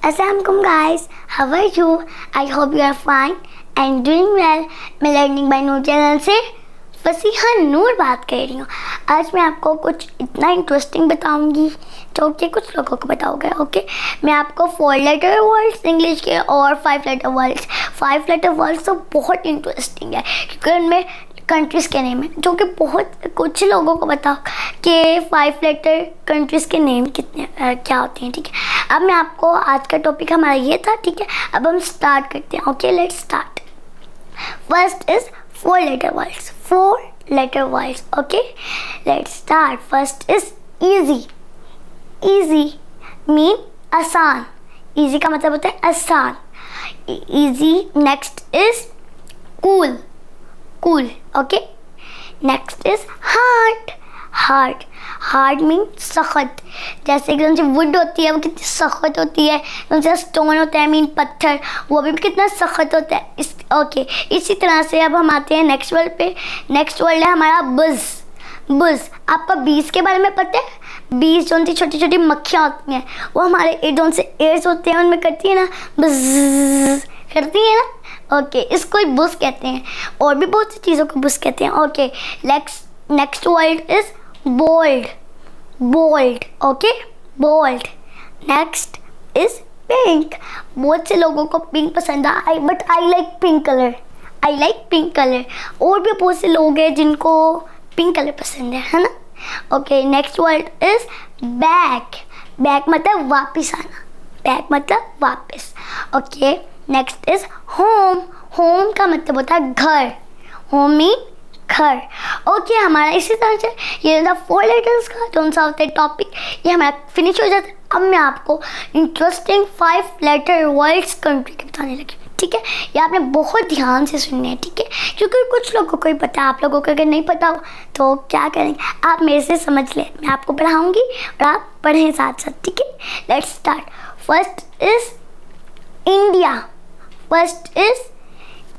Assalamualaikum guys, how are you? I hope you are fine and doing well. मैं learning by Noor channel से फसीहा नूर बात कर रही हूँ। आज मैं आपको कुछ इतना इंटरेस्टिंग बताऊंगी जो कि कुछ लोगों को बताओगे। ओके, मैं आपको 4 लेटर वर्ड्स इंग्लिश के और 5 लेटर वर्ड्स 5 लेटर वर्ड्स तो बहुत इंटरेस्टिंग है क्योंकि उनमें कंट्रीज़ के नेम है जो कि बहुत कुछ लोगों को बताओ कि 5 लेटर कंट्रीज़ के नेम कितने क्या होते हैं। ठीक है, अब मैं आपको आज का टॉपिक हमारा ये था। ठीक है, अब हम स्टार्ट करते हैं। Okay, let's start. First is 4 letter words 4 letter words. Okay, let's start. First is easy. Easy mean आसान। इजी का मतलब होता है आसान, easy. Next is cool. Cool. Okay, next is hard. Hard hard mean सख्त। जैसे कि उनसे वुड होती है वो कितनी सख्त होती है, उनसे स्टोन होता है मीन पत्थर, वो भी कितना सख्त होता है। ओके, इसी तरह से अब हम आते हैं नेक्स्ट वर्ड पे। नेक्स्ट वर्ड है हमारा बुज। बुज, आपको बीज के बारे में पता है? बीज जो उनकी छोटी छोटी मक्खियाँ होती हैं वो हमारे जो उनसे एयर्स होते हैं उनमें करती है ना, बज करती है ना। ओके, इसको ही बुज कहते हैं और भी बहुत सी चीज़ों को बुज कहते हैं। Okay, next word is bold. Bold. Okay, bold. Next is pink. बहुत से लोगों को पिंक पसंद है, but I like pink colour. I like pink colour. और भी बहुत से लोग हैं जिनको पिंक कलर पसंद है ना। Okay, next word is back. Back मतलब वापस आना। बैक मतलब वापस। Okay, next is home. Home का मतलब होता है घर। होम मीन घर। ओके, हमारा इसी तरह से ये था 4 लेटर्स का कौन सा होता है टॉपिक, ये हमारा फिनिश हो जाता है। अब मैं आपको इंटरेस्टिंग 5 लेटर वर्ड्स कंट्री के बताने लगी। ठीक है, ये आपने बहुत ध्यान से सुनने हैं। ठीक है, क्योंकि कुछ लोगों को ही पता है, आप लोगों को अगर नहीं पता हो तो क्या करेंगे, आप मेरे से समझ लें, मैं आपको पढ़ाऊँगी और आप पढ़ें साथ साथ। ठीक है, let's start. First is India. First is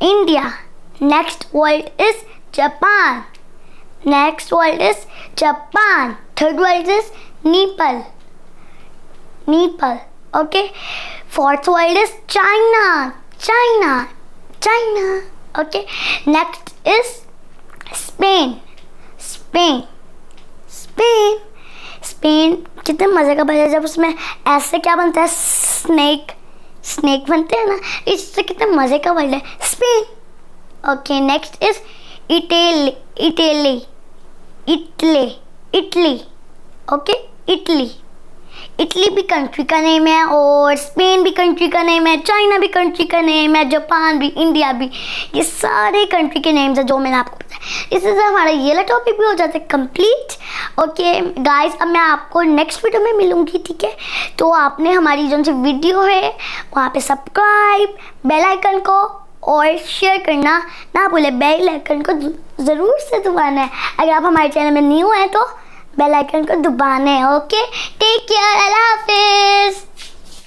India. Next word is Japan. Next word is Japan. Third word is Nepal. Nepal. Okay. Fourth word is China. China. China. Okay. Next is Spain. Spain. Spain. Spain कितने मज़े का बजा जब उसमें ऐसे क्या बनता है, स्नेक। स्नेक बनते हैं ना, इससे कितने मज़े का वर्ड है Spain. Okay, next is Italy. Italy. Italy. Italy. Okay, Italy. Italy भी कंट्री का नेम है और स्पेन भी कंट्री का नेम है, चाइना भी कंट्री का नेम है, जापान भी, इंडिया भी, ये सारे कंट्री के नेम्स हैं जो मैंने आपको बताया। इससे हमारा ये वाला टॉपिक भी हो जाता है कंप्लीट। ओके गाइस, अब मैं आपको नेक्स्ट वीडियो में मिलूँगी। ठीक है, तो आपने हमारी जो सी वीडियो है वहाँ पे सब्सक्राइब, बेल आइकन को और शेयर करना ना भूले। बेल आइकन को ज़रूर से दबाना है। अगर आप हमारे चैनल में न्यू हैं तो बेल आइकन को दबाना है। ओके, टेक केयर, अल्लाह हाफिज़।